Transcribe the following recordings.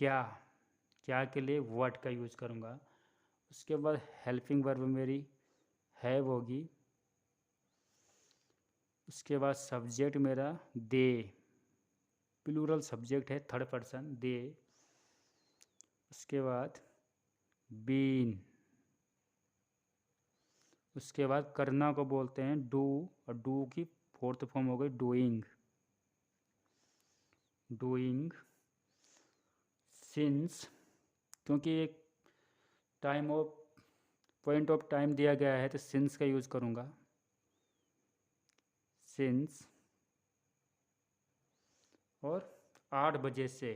क्या, क्या के लिए व्हाट का यूज़ करूँगा। उसके बाद हेल्पिंग वर्ब मेरी हैव होगी। उसके बाद सब्जेक्ट मेरा दे, प्लूरल सब्जेक्ट है, थर्ड पर्सन दे। उसके बाद बीन। उसके बाद करना को बोलते हैं डू, और डू की फोर्थ फॉर्म हो गई डूइंग। डूइंग सिंस, क्योंकि एक time of point of time दिया गया है तो सिंस का यूज़ करूँगा। सिंस, और 8 बजे से,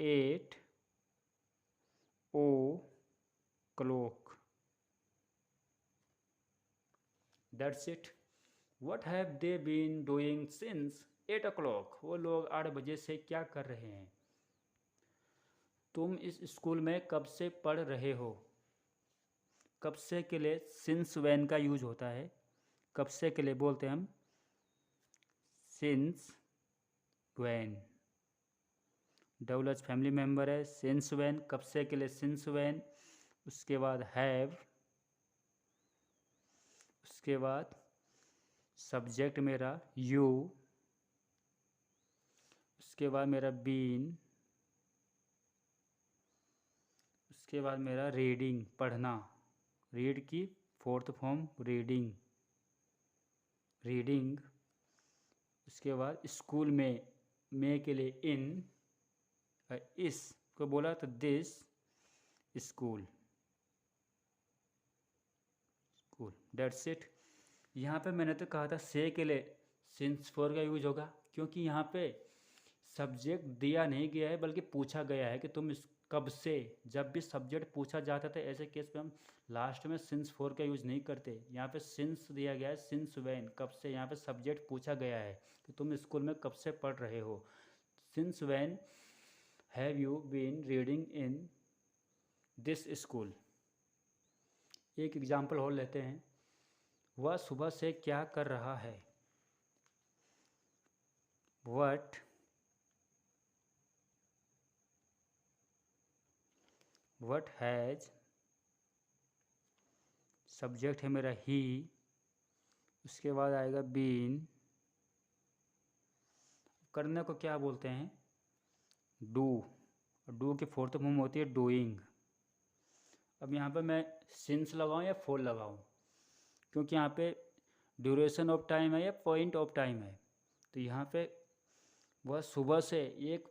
8 o'clock। That's it. What have they been doing since 8 o'clock। वो लोग 8 बजे से क्या कर रहे हैं। तुम इस स्कूल में कब से पढ़ रहे हो। कब से के लिए सिंस व्हेन का यूज होता है। कब से के लिए बोलते हैं हम since when. Double H family member है, सिंस व्हेन, कब से के लिए सिंस व्हेन। उसके बाद हैव, उसके बाद सब्जेक्ट मेरा यू, उसके बाद मेरा बीन, उसके बाद मेरा रीडिंग पढ़ना, रीड की फोर्थ फॉर्म रीडिंग, रीडिंग। उसके बाद स्कूल में के लिए इन, इस को बोला तो this school, school. That's it. यहाँ पे मैंने तो कहा था से के लिए सिंस फोर का यूज होगा, क्योंकि यहाँ पे सब्जेक्ट दिया नहीं गया है बल्कि पूछा गया है कि तुम इस कब से। जब भी सब्जेक्ट पूछा जाता था ऐसे केस पे हम लास्ट में सिंस फोर का यूज़ नहीं करते। यहाँ पे सिंस दिया गया है, सिंस व्हेन, कब से। यहाँ पे सब्जेक्ट पूछा गया है कि तुम स्कूल में कब से पढ़ रहे हो। Since when have you been reading in this school. एक एग्जाम्पल और लेते हैं। वह सुबह से क्या कर रहा है। वट वट हैज, सब्जेक्ट है मेरा ही। उसके बाद आएगा बीन। करने को क्या बोलते हैं डू, डू की फोर्थ फॉर्म होती है डूइंग। अब यहाँ पे मैं सिंस लगाऊँ या फोर लगाऊँ, क्योंकि यहाँ पे ड्यूरेशन ऑफ टाइम है या पॉइंट ऑफ टाइम है। तो यहाँ पे वह सुबह से एक